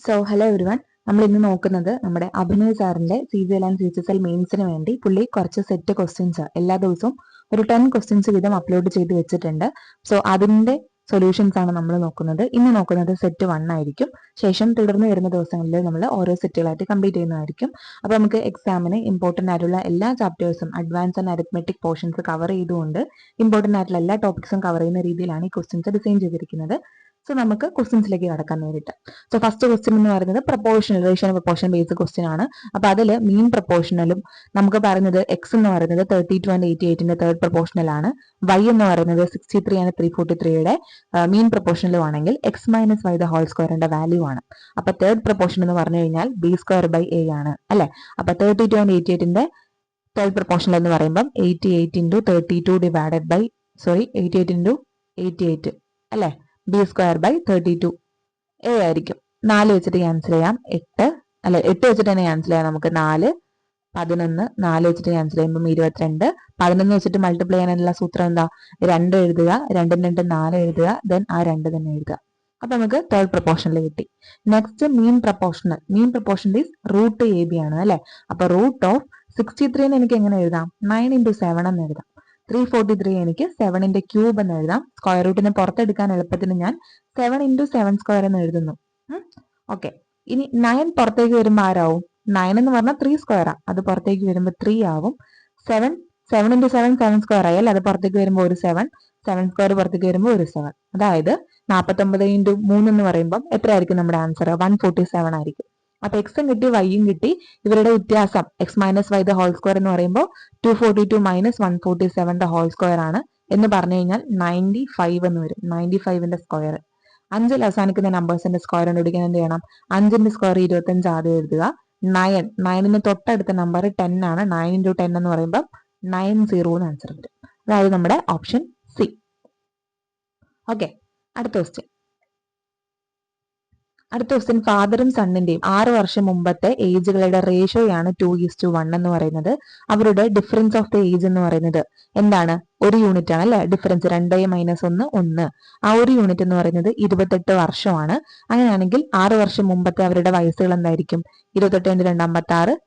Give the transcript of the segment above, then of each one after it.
So hello everyone, നമ്മൾ ഇന്ന് നോക്കുന്നത് നമ്മുടെ അഭിനവ് സാറിന്റെ CGL ആൻഡ് CHSL മെയിൻസിന് വേണ്ടി പുള്ളി കുറച്ച് സെറ്റ് ക്വസ്റ്റ്യൻസ് എല്ലാ ദിവസവും ഒരു 10 ക്വസ്റ്റ്യൻസ് വീതം അപ്ലോഡ് ചെയ്ത് വെച്ചിട്ടുണ്ട്. സോ അതിന്റെ സൊല്യൂഷൻസ് ആണ് നമ്മൾ നോക്കുന്നത്. ഇന്ന് നോക്കുന്നത് സെറ്റ് 1 ആയിരിക്കും. ശേഷം തുടർന്ന് വരുന്ന ദിവസങ്ങളിൽ നമ്മൾ ഓരോ സെറ്റുകളായിട്ട് കംപ്ലീറ്റ് ചെയ്യുന്നതായിരിക്കും. അപ്പൊ നമുക്ക് എക്സാമിന് ഇമ്പോർട്ടന്റ് ആയിട്ടുള്ള എല്ലാ ചാപ്റ്റേഴ്സും advance and arithmetic portions cover ചെയ്തുകൊണ്ട് ഇമ്പോർട്ടന്റ് ആയിട്ടുള്ള എല്ലാ ടോപ്പിക്സും കവർ ചെയ്യുന്ന രീതിയിലാണ് ഈ ക്വസ്റ്റ്യൻസ് ഡിസൈൻ ചെയ്തിരിക്കുന്നത്. സോ നമുക്ക് ക്വസ്റ്റ്യൻസിലേക്ക് കടക്കാൻ നേരിട്ട്. സോ ഫസ്റ്റ് ക്വസ്റ്റ്യൻ എന്ന് പറയുന്നത് proportional ratio proportion based question ആണ്. അപ്പൊ അതിൽ മീൻ പ്രപ്പോർഷണലും നമുക്ക് പറയുന്നത് എക്സ് എന്ന് പറയുന്നത് 32 ആൻഡ് 88ന്റെ തേർഡ് പ്രപ്പോർഷണൽ ആണ്. വൈ എന്ന് പറയുന്നത് 63 ആൻഡ് 343യുടെ മീൻ പ്രപ്പോർഷണലും ആണെങ്കിൽ x minus y the whole സ്ക്വയറിന്റെ വാല്യൂ ആണ്. അപ്പൊ തേർഡ് പ്രപ്പോർഷൻ എന്ന് പറഞ്ഞു കഴിഞ്ഞാൽ ബി സ്ക്വയർ ബൈ എ ആണ് അല്ലെ. അപ്പൊ 32 ആൻഡ് 88ന്റെ തേർഡ് പ്രപ്പോർഷണൽ എന്ന് പറയുമ്പോൾ 88 ഇൻറ്റു 32 ഡിവൈഡഡ് ബൈ 88 ഇൻറ്റു 88 അല്ലെ, ബി സ്ക്വയർ ബൈ 32 എ ആയിരിക്കും. 4 വെച്ചിട്ട് ക്യാൻസൽ ചെയ്യാം, 8 അല്ലെ 8 വെച്ചിട്ട് തന്നെ ക്യാൻസൽ ചെയ്യാം നമുക്ക്. 4 11 4 വെച്ചിട്ട് ക്യാൻസൽ ചെയ്യുമ്പോൾ 22. 11 വെച്ചിട്ട് മൾട്ടിപ്ലൈ ചെയ്യാനുള്ള സൂത്രം എന്താ? 2 എഴുതുക, 2 2 4 എഴുതുക, ദെൻ ആ 2 തന്നെ എഴുതുക. അപ്പൊ നമുക്ക് തേർഡ് പ്രപ്പോർഷനിൽ കിട്ടി. Next mean proportional. Mean proportional is root a b ആണ് അല്ലെ. അപ്പൊ റൂട്ട് ഓഫ് 63 എനിക്ക് എങ്ങനെ എഴുതാം? 9 ഇൻറ്റു 7 എന്ന് എഴുതാം. 343 എനിക്ക് 7ന്റെ ക്യൂബ് എന്ന് എഴുതാം. സ്ക്വയർ റൂട്ടിനെ പുറത്തെടുക്കാൻ എളുപ്പത്തിന് ഞാൻ 7 ഇൻറ്റു 7 സ്ക്വയർ എന്ന് എഴുതുന്നു. ഓക്കെ, ഇനി 9 പുറത്തേക്ക് വരുമ്പോൾ ആരാവും? 9 എന്ന് പറഞ്ഞാൽ 3 സ്ക്വയർ ആ, അത് പുറത്തേക്ക് വരുമ്പോൾ 3 ആവും. 7 ഇൻറ്റു 7 7 സ്ക്വയർ ആയി അല്ലെ, അത് പുറത്തേക്ക് വരുമ്പോൾ ഒരു 7 സ്ക്വയർ പുറത്തേക്ക് വരുമ്പോൾ ഒരു 7. അതായത് 49 ഇൻറ്റു 3 എന്ന് പറയുമ്പോൾ എത്രയായിരിക്കും നമ്മുടെ ആൻസർ? 147 ആയിരിക്കും. അപ്പൊ എക്സും കിട്ടി വൈയും കിട്ടി. ഇവരുടെ വ്യത്യാസം x minus y the whole square എന്ന് പറയുമ്പോൾ 242 മൈനസ് 147 ദ ഹോൾ സ്ക്വയർ ആണ് എന്ന് പറഞ്ഞു കഴിഞ്ഞാൽ 95 എന്ന് വരും. 95ന്റെ സ്ക്വയർ. 5ൽ അവസാനിക്കുന്ന നമ്പേഴ്സിന്റെ സ്ക്വയർ കണ്ടുപിടിക്കാൻ എന്ത് ചെയ്യണം? 5ന്റെ സ്ക്വയർ 25 ആദ്യം എഴുതുക. 9ന് തൊട്ടടുത്ത നമ്പർ 10 ആണ്. 9 ഇൻറ്റു 10 എന്ന് പറയുമ്പോൾ 90 എന്ന് ആൻസർ വരും. അതായത് നമ്മുടെ ഓപ്ഷൻ സി. ഓക്കെ, അടുത്ത ക്വസ്റ്റ്യൻ ഫാദറും സണ്ണിന്റെയും 6 വർഷം മുമ്പത്തെ ഏജുകളുടെ റേഷ്യോയാണ് 2:1 എന്ന് പറയുന്നത്. അവരുടെ ഡിഫറൻസ് ഓഫ് ദ ഏജ് എന്ന് പറയുന്നത് എന്താണ്? ഒരു യൂണിറ്റ് ആണ് അല്ലെ. Difference 2 minus 1 1. ആ ഒരു യൂണിറ്റ് എന്ന് പറയുന്നത് 28 വർഷമാണ്. അങ്ങനെയാണെങ്കിൽ 6 വർഷം മുമ്പത്തെ അവരുടെ വയസ്സുകൾ എന്തായിരിക്കും? 28 × 2 56,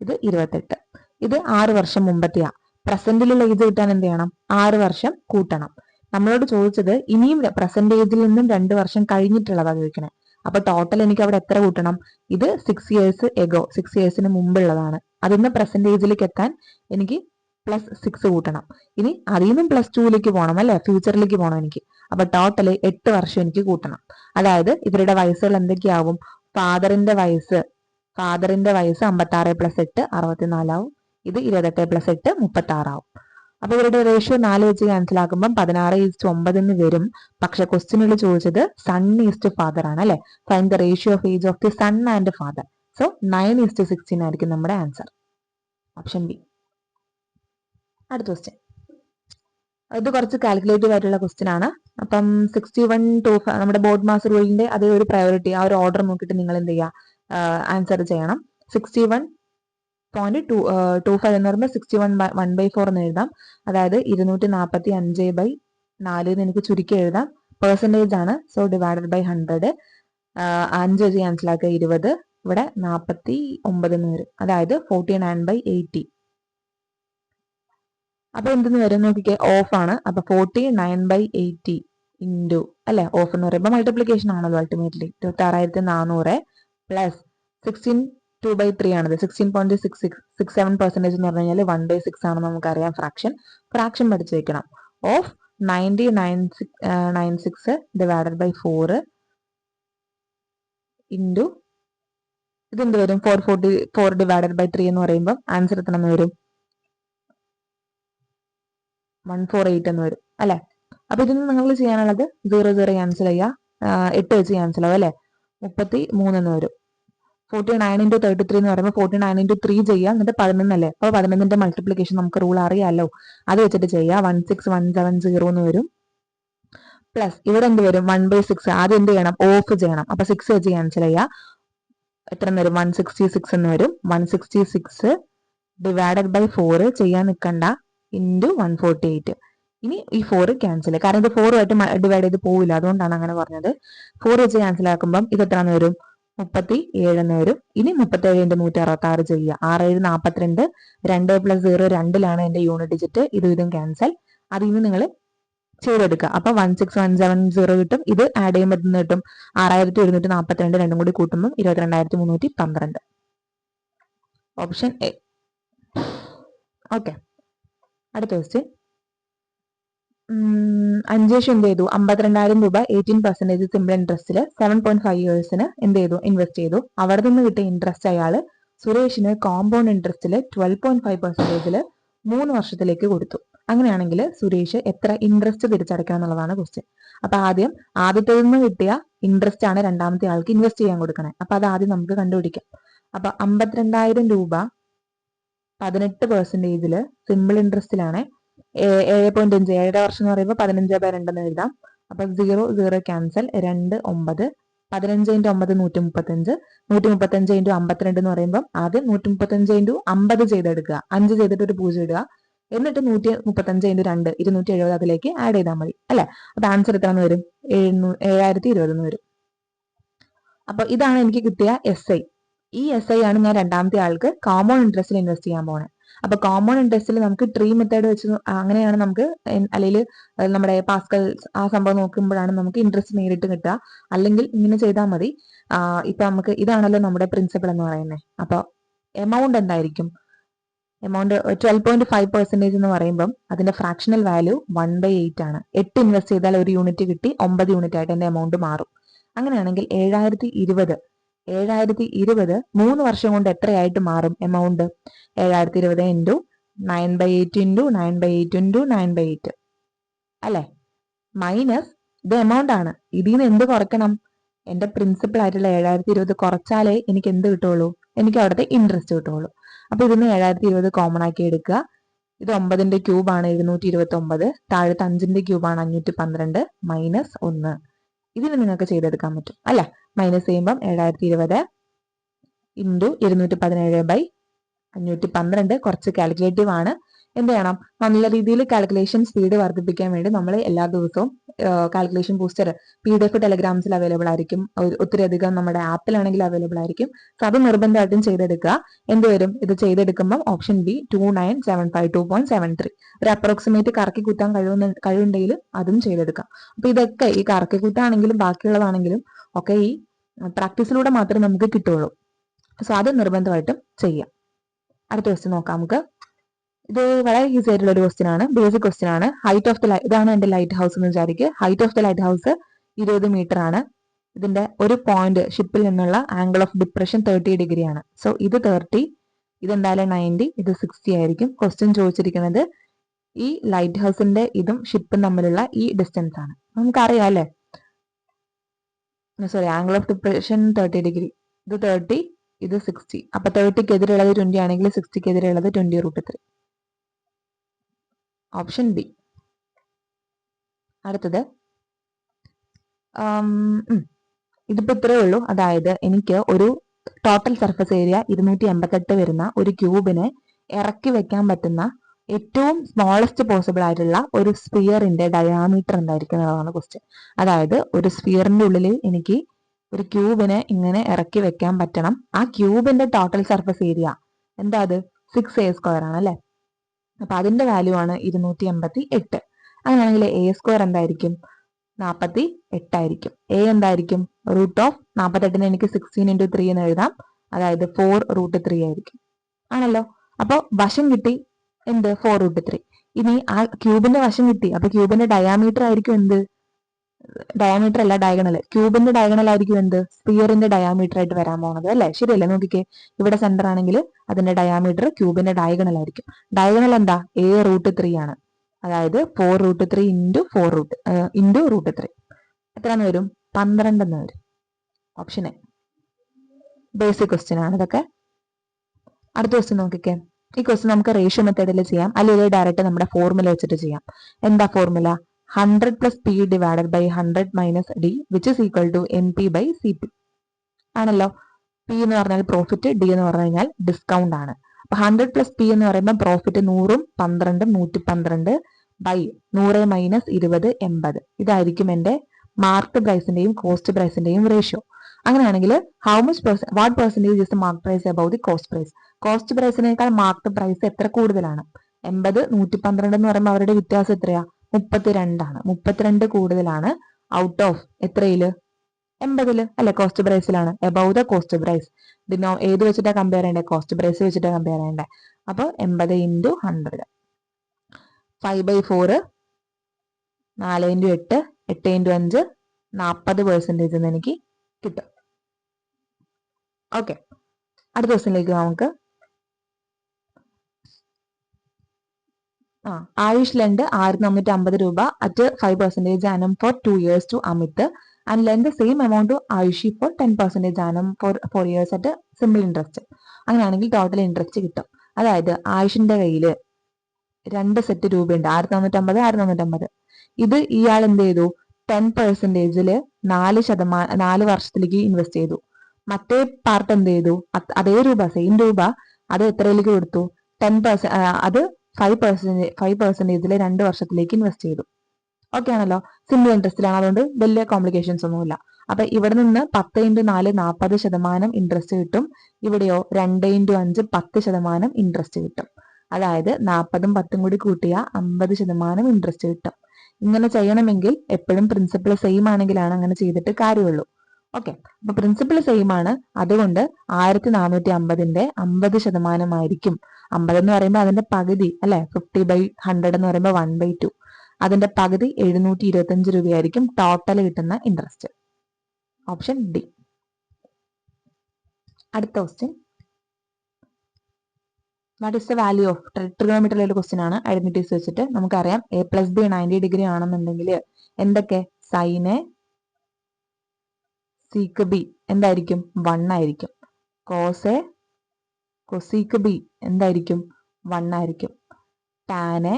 ഇത് 28. ഇത് 6 വർഷം മുമ്പത്തെയാ. പ്രസന്റിലുള്ള ഏജ് കിട്ടാൻ എന്ത് ചെയ്യണം? 6 വർഷം കൂട്ടണം. നമ്മളോട് ചോദിച്ചത് ഇനിയും പ്രസന്റ് ഏജിൽ നിന്നും 2 വർഷം കഴിഞ്ഞിട്ടുള്ളതാ ചോദിക്കണേ. അപ്പൊ ടോട്ടൽ എനിക്ക് അവിടെ എത്ര കൂട്ടണം? ഇത് 6 ഇയേഴ്സ് എഗോ, 6 ഇയേഴ്സിന് മുമ്പുള്ളതാണ്. അതിന്ന് പ്രസന്റ് ഏജിലേക്ക് എത്താൻ എനിക്ക് +6 കൂട്ടണം. ഇനി അതിൽ നിന്നും +2ലേക്ക് പോകണം അല്ലെ, ഫ്യൂച്ചറിലേക്ക് പോകണം എനിക്ക്. അപ്പൊ ടോട്ടൽ 8 വർഷം എനിക്ക് കൂട്ടണം. അതായത് ഇവരുടെ വയസ്സുകൾ എന്തൊക്കെയാവും? ഫാദറിന്റെ വയസ്സ് 56 + 8 64 ആവും. ഇത് 28 + 8 36 ആവും. അപ്പൊ ഇവരുടെ റേഷ്യോ 4 വെച്ച് ക്യാൻസൽ ആക്കുമ്പോൾ 16:9 എന്ന് വരും. പക്ഷെ ക്വസ്റ്റ്യനിൽ ചോദിച്ചത് സൺ ഈസ്റ്റ് ഫാദർ ആണ് അല്ലെ. Find the ratio of age of the son and father. So 9:16 ആയിരിക്കും നമ്മുടെ ആൻസർ. Option b. അടുത്ത ക്വസ്റ്റ്യൻ, ഇത് കുറച്ച് കാൽക്കുലേറ്റീവ് ആയിട്ടുള്ള ക്വസ്റ്റ്യൻ ആണ്. അപ്പം 61 to നമ്മുടെ ബോർഡ് മാസ് റൂളിന്റെ അതേ ഒരു പ്രയോറിറ്റി, ആ ഒരു ഓർഡർ നോക്കിയിട്ട് നിങ്ങൾ എന്ത് ചെയ്യുക? ആൻസർ ചെയ്യണം. 61.25 എന്ന് പറയുമ്പോൾ 61 1/4 എന്ന് എഴുതാം. അതായത് 245/4 എന്ന് എനിക്ക് ചുരുക്കി എഴുതാം. പെർസെൻറ്റേജ് ആണ്. So divided by 100. 5 വെച്ച് ക്യാൻസൽ ആക്കുക 20. ഇവിടെ 49 എന്ന് വരും. അതായത് 49/80. അപ്പൊ എന്തെന്ന് വരും നോക്കിക്കേ? ഓഫ് ആണ്. അപ്പൊ 49/80 ഇൻറ്റു അല്ലെ, ഓഫ് എന്ന് പറയുമ്പോൾ മൾട്ടിപ്ലിക്കേഷൻ ആണല്ലോ അൾട്ടിമേറ്റ്ലി. 26,400 പ്ലസ് 16 2/3 ആണത്. 16.67% എന്ന് പറഞ്ഞു കഴിഞ്ഞാൽ 1/6 ആണെന്ന് നമുക്കറിയാം. ഫ്രാക്ഷൻ പഠിച്ചു വെക്കണം. ഓഫ് 9096 ഡിവൈഡഡ് ബൈ 4 ഇൻറ്റു ഇതെന്ത് വരും? 444 ഡിവൈഡഡ് ബൈ 3 എന്ന് പറയുമ്പോൾ ആൻസർ എത്ര എന്ന് വരും? 148 എന്ന് വരും അല്ലെ. അപ്പൊ ഇതിന് നിങ്ങൾ ചെയ്യാനുള്ളത് 0 ക്യാൻസൽ ചെയ്യുക, 8 വെച്ച് ക്യാൻസൽ ആവും അല്ലെ, 33 എന്ന് വരും. 49 ഇൻറ്റു 33 എന്ന് പറയുമ്പോൾ 49 ഇൻറ്റു 3 ചെയ്യുക, എന്നിട്ട് 11 അല്ലേ. അപ്പൊ 11ന്റെ മൾട്ടിപ്ലിക്കേഷൻ നമുക്ക് റൂൾ അറിയാമല്ലോ, അത് വെച്ചിട്ട് ചെയ്യുക. 16170 എന്ന് വരും. പ്ലസ് ഇവിടെ എന്ത് വരും? 1/6. ആദ്യം എന്ത് ചെയ്യണം? ഓഫ് ചെയ്യണം. അപ്പൊ 6 വെച്ച് ക്യാൻസൽ ചെയ്യുക. എത്ര എന്ന് വരും? 166 എന്ന് വരും. 166 ഡിവൈഡഡ് ബൈ 4 ചെയ്യാൻ നിൽക്കണ്ട, ഇൻറ്റു 148. ഇനി ഈ 4 ക്യാൻസൽ, കാരണം ഇത് 4 ആയിട്ട് ഡിവൈഡ് ചെയ്ത് പോവില്ല, അതുകൊണ്ടാണ് അങ്ങനെ പറഞ്ഞത്. 4 വെച്ച് ക്യാൻസൽ ആക്കുമ്പോൾ ഇത് എത്രന്ന് വരും? 37 എന്ന് വരും. ഇനി 37 × 166 ചെയ്യുക. 6 42, 2 + 0 2ലാണ് എന്റെ യൂണിറ്റ് ഡിജിറ്റ്. ഇതും ക്യാൻസൽ. അതിൽ നിന്ന് നിങ്ങൾ ചെയ്തെടുക്കുക. അപ്പൊ 16170 കിട്ടും. ഇത് ആഡ് ചെയ്യുമ്പോൾ എന്ന് കിട്ടും 6142, രണ്ടും കൂടി കൂട്ടുമ്പോൾ 22312. Option A. ഓക്കെ, അടുത്ത ക്വസ്റ്റ്യൻ. 5 എന്ത് ചെയ്തു? 52,000 രൂപ 18% സിമ്പിൾ ഇൻട്രസ്റ്റില് 7.5 ഇയേഴ്സിന് എന്ത് ചെയ്തു? ഇൻവെസ്റ്റ് ചെയ്തു. അവിടെ നിന്ന് കിട്ടിയ ഇൻട്രസ്റ്റ് അയാള് സുരേഷിന് കോമ്പൗണ്ട് ഇൻട്രസ്റ്റില് 12.5% 3 വർഷത്തിലേക്ക് കൊടുത്തു. അങ്ങനെയാണെങ്കിൽ സുരേഷ് എത്ര ഇൻട്രസ്റ്റ് തിരിച്ചടയ്ക്കണം എന്നുള്ളതാണ് ക്വസ്റ്റ്യൻ. അപ്പൊ ആദ്യത്തിൽ നിന്ന് കിട്ടിയ ഇൻട്രസ്റ്റ് ആണ് രണ്ടാമത്തെ ആൾക്ക് ഇൻവെസ്റ്റ് ചെയ്യാൻ കൊടുക്കണേ. അപ്പൊ അത് ആദ്യം നമുക്ക് കണ്ടുപിടിക്കാം. അപ്പൊ 52,000 രൂപ 18% സിമ്പിൾ ഇൻട്രസ്റ്റിലാണ്. 7.5 7 വർഷം എന്ന് പറയുമ്പോൾ 15/2 എന്ന് എഴുതാം. അപ്പൊ 0 0 ക്യാൻസൽ. 2 9. 15 × 9 135. 135 × 52 എന്ന് പറയുമ്പോൾ ആദ്യം 135 × 50 ചെയ്തെടുക്കുക. 5 ചെയ്തിട്ട് ഒരു 0 ഇടുക. എന്നിട്ട് 135 × 2 270 അതിലേക്ക് ആഡ് ചെയ്താൽ മതി അല്ലെ. അപ്പൊ ആൻസർ എത്ര വരും? 7020 എന്ന് വരും. അപ്പൊ ഇതാണ് എനിക്ക് കിട്ടിയ SI. ഈ SI ആണ് ഞാൻ രണ്ടാമത്തെ ആൾക്ക് കോമ്പൗണ്ട് ഇൻട്രസ്റ്റിൽ ഇൻവെസ്റ്റ് ചെയ്യാൻ പോണേ. അപ്പൊ കോമ്പൗണ്ട് ഇൻട്രസ്റ്റിൽ നമുക്ക് ട്രീ മെത്തേഡ് വെച്ച് അങ്ങനെയാണ് നമുക്ക്, അല്ലെങ്കിൽ നമ്മുടെ പാസ്കൽ ആ സംഭവം നോക്കുമ്പോഴാണ് നമുക്ക് ഇൻട്രസ്റ്റ് നേരിട്ട് കിട്ടുക. അല്ലെങ്കിൽ ഇങ്ങനെ ചെയ്താൽ മതി. ഇപ്പൊ നമുക്ക് ഇതാണല്ലോ നമ്മുടെ പ്രിൻസിപ്പൾ എന്ന് പറയുന്നത്. അപ്പൊ എമൗണ്ട് എന്തായിരിക്കും? എമൗണ്ട് 12.5% എന്ന് പറയുമ്പം അതിന്റെ ഫ്രാക്ഷണൽ വാല്യൂ 1/8 ആണ്. 8 ഇൻവെസ്റ്റ് ചെയ്താൽ 1 യൂണിറ്റ് കിട്ടി. 9 യൂണിറ്റ് ആയിട്ട് എന്റെ എമൗണ്ട് മാറും. അങ്ങനെയാണെങ്കിൽ 7020 3 വർഷം കൊണ്ട് എത്രയായിട്ട് മാറും എമൗണ്ട്? 7020 × 9/8 × 9/8 × 9/8 അല്ലെ. മൈനസ് ഇത് എമൗണ്ട് ആണ്. ഇതിൽ നിന്ന് എന്ത് കുറയ്ക്കണം? എന്റെ പ്രിൻസിപ്പൾ ആയിട്ടുള്ള 7020 കുറച്ചാലേ എനിക്ക് എന്ത് കിട്ടുള്ളൂ? എനിക്ക് അവിടുത്തെ ഇൻട്രസ്റ്റ് കിട്ടുള്ളൂ. അപ്പൊ ഇതിന് 7020 കോമൺ ആക്കി എടുക്കുക. ഇത് 9ന്റെ ക്യൂബാണ് 729. താഴത്തെ 5ന്റെ ക്യൂബാണ് 512 മൈനസ് 1. ഇതിന് നിങ്ങൾക്ക് ചെയ്തെടുക്കാൻ പറ്റും അല്ലെ. മൈനസ് ചെയ്യുമ്പം 7020 × 217/512. കുറച്ച് കാൽക്കുലേറ്റീവ് ആണ്. എന്ത് ചെയ്യണം? നല്ല രീതിയിൽ കാൽക്കുലേഷൻ സ്പീഡ് വർദ്ധിപ്പിക്കാൻ വേണ്ടി നമ്മൾ എല്ലാ ദിവസവും കാൽക്കുലേഷൻ ബൂസ്റ്റർ PDF ടെലഗ്രാംസിൽ അവൈലബിൾ ആയിരിക്കും. ഒത്തിരി അധികം നമ്മുടെ ആപ്പിലാണെങ്കിൽ അവൈലബിൾ ആയിരിക്കും. സോ അത് നിർബന്ധമായിട്ടും ചെയ്തെടുക്കുക. എന്ത് വരും? ഇത് ചെയ്തെടുക്കുമ്പോൾ ഓപ്ഷൻ ബി 2975 2.73. ഒരു അപ്രോക്സിമേറ്റ് കറക്കി കൂട്ടാൻ കഴിവുണ്ടെങ്കിൽ അതും ചെയ്തെടുക്കാം. അപ്പൊ ഇതൊക്കെ ഈ കറക്കി കൂട്ടാണെങ്കിലും ബാക്കിയുള്ളതാണെങ്കിലും ഒക്കെ ഈ പ്രാക്ടീസിലൂടെ മാത്രമേ നമുക്ക് കിട്ടുള്ളൂ. സോ അത് നിർബന്ധമായിട്ടും ചെയ്യാം. അടുത്ത ക്വസ്റ്റ്യൻ നോക്കാം നമുക്ക്. ഇത് വളരെ ഈസി ആയിട്ടുള്ള ഒരു ക്വസ്റ്റ്യൻ ആണ്. ബേസിക് ക്വസ്റ്റ്യൻ ആണ്. ഹൈറ്റ് ഓഫ് ദ ഇതാണ് എന്റെ ലൈറ്റ് ഹൗസ് എന്ന് വിചാരിക്കുക. Height of the lighthouse 20 metre ആണ്. ഇതിന്റെ ഒരു പോയിന്റ് ഷിപ്പിൽ നിന്നുള്ള ആംഗിൾ ഓഫ് ഡിപ്രഷൻ 30 ഡിഗ്രി ആണ്. സോ ഇത് 30, ഇതെന്തായാലും 90, ഇത് 60 ആയിരിക്കും. ക്വസ്റ്റ്യൻ ചോദിച്ചിരിക്കുന്നത് ഈ ലൈറ്റ് ഹൗസിന്റെ ഇതും ഷിപ്പും തമ്മിലുള്ള ഈ ഡിസ്റ്റൻസ് ആണ്. നമുക്കറിയാം അല്ലെ. Sorry, angle of depression 30 degree. ഇത് 30, ഇത് 60. അപ്പൊ 30ക്ക് എതിരുള്ളത് 20 ആണെങ്കിൽ 60ക്ക് എതിരുള്ളത് 20√3. Option B. അടുത്തത് ഇതിപ്പോ ഇത്രയേ ഉള്ളൂ. അതായത് എനിക്ക് ഒരു ടോട്ടൽ സർഫസ് ഏരിയ 288 വരുന്ന ഒരു ക്യൂബിനെ ഇറക്കി വെക്കാൻ പറ്റുന്ന ഏറ്റവും സ്മോളസ്റ്റ് പോസിബിൾ ആയിട്ടുള്ള ഒരു സ്ഫിയറിന്റെ ഡയാമീറ്റർ എന്തായിരിക്കും എന്നുള്ളതാണ് ക്വസ്റ്റ്യൻ. അതായത് ഒരു സ്ഫിയറിന്റെ ഉള്ളിൽ എനിക്ക് ഒരു ക്യൂബിനെ ഇങ്ങനെ ഇറക്കി വെക്കാൻ പറ്റണം. ആ ക്യൂബിന്റെ ടോട്ടൽ സർഫസ് ഏരിയ എന്താ? അത് 6a² ആണ് അല്ലെ. അപ്പൊ അതിന്റെ വാല്യൂ ആണ് 288. അങ്ങനെയാണെങ്കിൽ a² എന്തായിരിക്കും? 48 ആയിരിക്കും. a എന്തായിരിക്കും? √48നെ എനിക്ക് 16 × 3 എന്ന് എഴുതാം. അതായത് 4√3 ആയിരിക്കും. ആണല്ലോ. അപ്പൊ വശം കിട്ടി എന്ത്? 4√3. ഇനി ആ ക്യൂബിന്റെ വശം കിട്ടി. അപ്പൊ ക്യൂബിന്റെ ഡയാമീറ്റർ ആയിരിക്കും എന്ത്? ഡയാമീറ്റർ അല്ല, ഡയഗണൽ. ക്യൂബിന്റെ ഡയഗണൽ ആയിരിക്കും എന്ത്? സ്ഫിയറിന്റെ ഡയാമീറ്റർ ആയിട്ട് വരാൻ പോകുന്നത് അല്ലെ. ശരിയല്ലേ? നോക്കിക്കേ, ഇവിടെ സെന്റർ ആണെങ്കിൽ അതിന്റെ ഡയാമീറ്റർ ക്യൂബിന്റെ ഡയഗണൽ ആയിരിക്കും. ഡയഗണൽ എന്താ? a√3 ആണ്. അതായത് 4√3 × √3 എത്രന്ന് വരും? 12 എന്ന് വരും. Option A. ബേസിക് ക്വസ്റ്റ്യൻ ആണ് ഇതൊക്കെ. അടുത്ത ക്വസ്റ്റ്യൻ നോക്കിക്കേ. ഈ ക്വസ്റ്റ്യൻ നമുക്ക് റേഷ്യോ മെത്തേഡിൽ ചെയ്യാം, അല്ലെങ്കിൽ ഡയറക്റ്റ് നമ്മുടെ ഫോർമുല വെച്ചിട്ട് ചെയ്യാം. എന്താ formula? 100 + p / 100 - d which is equal to NP/Cp ആണല്ലോ. P എന്ന് പറഞ്ഞാൽ പ്രോഫിറ്റ്, D എന്ന് പറഞ്ഞു കഴിഞ്ഞാൽ ഡിസ്കൗണ്ട് ആണ്. അപ്പൊ 100 + p എന്ന് പറയുമ്പോൾ പ്രോഫിറ്റ് 100ഉം 12ഉം 112 ബൈ 100 - 20 80. ഇതായിരിക്കും എന്റെ മാർക്കറ്റ് പ്രൈസിന്റെയും കോസ്റ്റ് പ്രൈസിന്റെയും റേഷ്യോ. അങ്ങനെയാണെങ്കിൽ what percentage is the mark price above the cost price? Cost പ്രൈസിനേക്കാൾ മാർക്ക് പ്രൈസ് എത്ര കൂടുതലാണ്? 80 112 എന്ന് പറയുമ്പോൾ അവരുടെ വ്യത്യാസം എത്രയാ? 32ആണ്. 32 കൂടുതലാണ് ഔട്ട് ഓഫ് എത്രയില്? 80 അല്ലെ? കോസ്റ്റ് പ്രൈസിലാണ്. Above the cost price. ഏത് വെച്ചിട്ടാ കമ്പയർ ചെയ്യേണ്ടത്? കോസ്റ്റ് പ്രൈസ് വെച്ചിട്ടാ കമ്പയർ ചെയ്യേണ്ടത്. അപ്പൊ 80 × 100 5/4 4 × 8 8 × 5 40% എന്ന് എനിക്ക് കിട്ടും. ഓക്കെ, അടുത്ത ക്വസ്റ്റ്യനിലേക്ക് നമുക്ക്. ആയുഷ് ലെൻഡ് 1450 രൂപ at 5% annum for 2 years to Amit and lend the same amount to Ayushi for 10% annum for 4 years at simple interest. അങ്ങനെയാണെങ്കിൽ ടോട്ടൽ ഇൻട്രസ്റ്റ് കിട്ടും. അതായത് ആയുഷിന്റെ കയ്യിൽ 2 സെറ്റ് രൂപയുണ്ട്, 1450 1450. ഇത് ഇയാൾ എന്ത് ചെയ്തു? 10%-ല് 4 വർഷത്തിലേക്ക് ഇൻവെസ്റ്റ് ചെയ്തു. മറ്റേ പാർട്ട് എന്ത് ചെയ്തു? അതേ രൂപ, സെയിം രൂപ, അത് എത്രയിലേക്ക് കൊടുത്തു? 10%, അത് 5%-ല് 2 വർഷത്തിലേക്ക് ഇൻവെസ്റ്റ് ചെയ്തു. ഓക്കെ ആണല്ലോ? സിമ്പിൾ ഇൻട്രസ്റ്റിലാണ്, അതുകൊണ്ട് വലിയ കോംപ്ലിക്കേഷൻസ് ഒന്നുമില്ല. അപ്പൊ ഇവിടെ നിന്ന് 10 × 4 40% ഇൻട്രസ്റ്റ് കിട്ടും. ഇവിടെയോ 2 × 5 10% ഇൻട്രസ്റ്റ് കിട്ടും. അതായത് 40ഉം 10ഉം കൂടി കൂട്ടിയ 50% ഇൻട്രസ്റ്റ് കിട്ടും. ഇങ്ങനെ ചെയ്യണമെങ്കിൽ എപ്പോഴും പ്രിൻസിപ്പിൾ സെയിം ആണെങ്കിലാണ് അങ്ങനെ ചെയ്തിട്ട് കാര്യമുള്ളൂ. ഓക്കെ, അപ്പൊ പ്രിൻസിപ്പിൾ സെയിം ആണ്, അതുകൊണ്ട് 1450ന്റെ 50% ആയിരിക്കും. 50 എന്ന് പറയുമ്പോൾ അതിന്റെ പകുതി അല്ലെ, 50/100 എന്ന് പറയുമ്പോൾ 1/2. അതിന്റെ പകുതി 725 രൂപയായിരിക്കും ടോട്ടൽ കിട്ടുന്ന ഇൻട്രസ്റ്റ്. Option D. അടുത്ത question, what is the value of ട്രിഗണോമെട്രിയിലെ ക്വസ്റ്റ്യൻ ആണ്. ഐഡന്റിറ്റീസ് വെച്ചിട്ട് നമുക്കറിയാം a+b 90 ഡിഗ്രി ആണെന്നുണ്ടെങ്കിൽ എന്തൊക്കെ? സൈൻ എ സീക്ക് ബി എന്തായിരിക്കും? 1 ആയിരിക്കും. കോസ് എ കൊസീക്ക് ബി എന്തായിരിക്കും? 1 ആയിരിക്കും. ടാൻ എ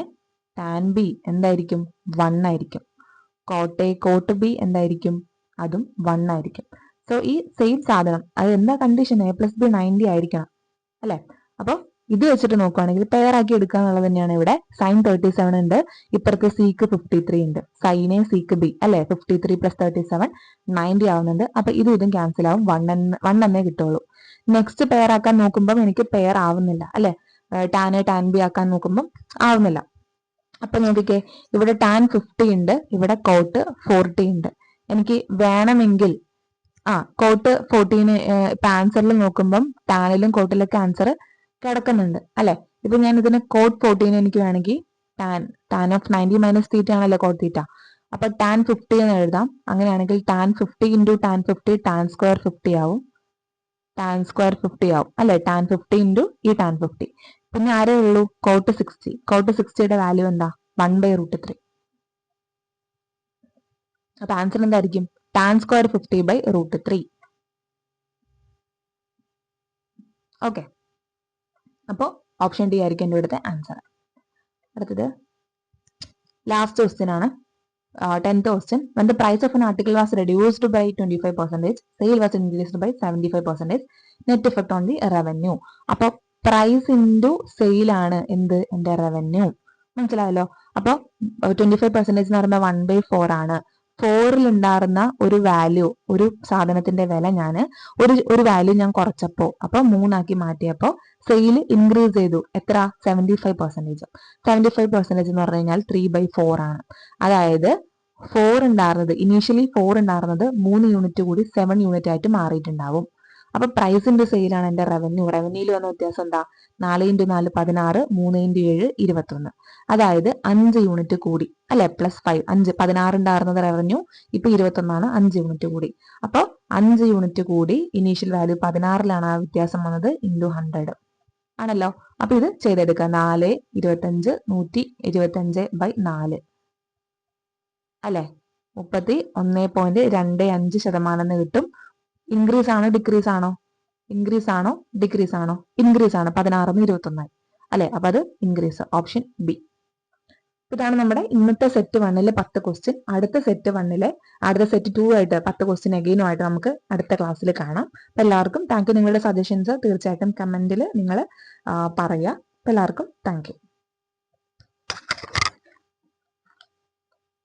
ടാൻ ബി എന്തായിരിക്കും? 1 ആയിരിക്കും. കോട്ട് എ കോട്ട് ബി എന്തായിരിക്കും? അതും 1 ആയിരിക്കും. സോ ഈ സെയിം സാധനം, അത് എന്താ കണ്ടീഷൻ? a+b 90 ആയിരിക്കണം അല്ലെ? അപ്പൊ ഇത് വെച്ചിട്ട് നോക്കുകയാണെങ്കിൽ പെയർ ആക്കി എടുക്കുക എന്നുള്ളത് തന്നെയാണ് ഇവിടെ. സൈൻ 37 ഉണ്ട്, ഇപ്പുറത്തെ സീക്ക് 53 ഉണ്ട്. സൈൻ എ സീക്ക് ബി അല്ലെ, 53 + 37 90 ആവുന്നുണ്ട്. അപ്പൊ ഇതും ക്യാൻസൽ ആവും, 1 എന്നേ കിട്ടുള്ളൂ. നെക്സ്റ്റ് പെയർ ആക്കാൻ നോക്കുമ്പോൾ എനിക്ക് പെയർ ആവുന്നില്ല അല്ലെ, ടാൻ എ ടാൻ ബി ആക്കാൻ നോക്കുമ്പോൾ ആവുന്നില്ല. അപ്പൊ നോക്കിക്കേ, ഇവിടെ ടാൻ 50 ഉണ്ട്, ഇവിടെ കോട്ട് 40 ഉണ്ട്. എനിക്ക് വേണമെങ്കിൽ കോട്ട് 14 ഇപ്പൊ ആൻസറിൽ നോക്കുമ്പം ടാനിലും കോട്ടിലൊക്കെ ആൻസർ കിടക്കുന്നുണ്ട് അല്ലെ. ഇപ്പൊ ഞാൻ ഇതിന് കോട്ട് 14 എനിക്ക് വേണമെങ്കിൽ ടാൻ ഓഫ് 90 - തീറ്റ ആണല്ലോ കോട്ട് തീറ്റ. അപ്പൊ ടാൻ 50 എന്ന് എഴുതാം. അങ്ങനെയാണെങ്കിൽ ടാൻ 50 × ടാൻ 50 ടാൻ സ്ക്വയർ 50 ആവും. ടാൻ സ്ക്വയർ 50 ആവും അല്ലെ, ടാൻ 50 × ഈ ടാൻ 50. പിന്നെ ആരേ ഉള്ളൂ? കോട്ട് 60. കോട്ട് 60യുടെ വാല്യൂ എന്താ? 1/√3. അപ്പൊ ആൻസർ എന്തായിരിക്കും? Tan square 50/√3. ഓക്കെ, അപ്പോ ഓപ്ഷൻ ഡി ആയിരിക്കും എൻ്റെ ഇവിടുത്തെ ആൻസർ. അടുത്തത് ലാസ്റ്റ് ക്വസ്റ്റ്യൻ ആണ്. 10th question. When the price of an article was reduced by 25%, sale was increased by 75%, net effect on the revenue. അപ്പൊ പ്രൈസ് ഇൻറ്റു സെയിൽ ആണ് എന്ത്? എന്റെ റവന്യൂ. മനസ്സിലായല്ലോ? അപ്പൊ 25% എന്ന് പറയുമ്പോൾ 1/4 ആണ്. 4ൽ ഉണ്ടായിരുന്ന ഒരു വാല്യൂ, ഒരു സാധനത്തിന്റെ വില ഞാൻ ഒരു വാല്യൂ ഞാൻ കുറച്ചപ്പോ, അപ്പൊ 3 ആക്കി മാറ്റിയപ്പോ സെയിൽ ഇൻക്രീസ് ചെയ്തു. എത്ര? 75%. 75% എന്ന് പറഞ്ഞു കഴിഞ്ഞാൽ 3/4 ആണ്. അതായത് 4 ഉണ്ടായിരുന്നത്, ഇനീഷ്യലി 4 ഉണ്ടായിരുന്നത് 3 യൂണിറ്റ് കൂടി 7 യൂണിറ്റ് ആയിട്ട് മാറിയിട്ടുണ്ടാവും. അപ്പൊ പ്രൈസിന്റെ സെയിലാണ് എന്റെ റവന്യൂ. റവന്യൂയിൽ വന്ന വ്യത്യാസം എന്താ? 4 × 4 16, 3 × 7 21. അതായത് 5 യൂണിറ്റ് കൂടി അല്ലെ, +5 5 16 ഉണ്ടായിരുന്നത് റവന്യൂ, ഇപ്പൊ 21 ആണ്, 5 യൂണിറ്റ് കൂടി. അപ്പൊ 5 യൂണിറ്റ് കൂടി ഇനീഷ്യൽ വാല്യൂ 16ലാണ് ആ വ്യത്യാസം വന്നത്, × 100 ആണല്ലോ. അപ്പൊ ഇത് ചെയ്തെടുക്കുക. 4 25 125/4 അല്ലെ, 31.25% എന്ന് കിട്ടും. ഇൻക്രീസ് ആണോ ഡിക്രീസ് ആണോ? ഇൻക്രീസ് ആണോ ഡിക്രീസ് ആണോ? ഇൻക്രീസ് ആണ്. 16 - 21 അല്ലെ, അപ്പൊ അത് ഇൻക്രീസ്. Option B. ഇതാണ് നമ്മുടെ ഇന്നത്തെ സെറ്റ് 1ലെ 10 ക്വസ്റ്റ്യൻ. അടുത്ത സെറ്റ് 1ലെ അടുത്ത സെറ്റ് 2 ആയിട്ട് 10 ക്വസ്റ്റ്യൻ എഗെയിനുമായിട്ട് നമുക്ക് അടുത്ത ക്ലാസ്സിൽ കാണാം. അപ്പൊ എല്ലാവർക്കും താങ്ക് യു. നിങ്ങളുടെ സജഷൻസ് തീർച്ചയായിട്ടും കമന്റിൽ നിങ്ങൾ പറയുക. എല്ലാവർക്കും താങ്ക് യു.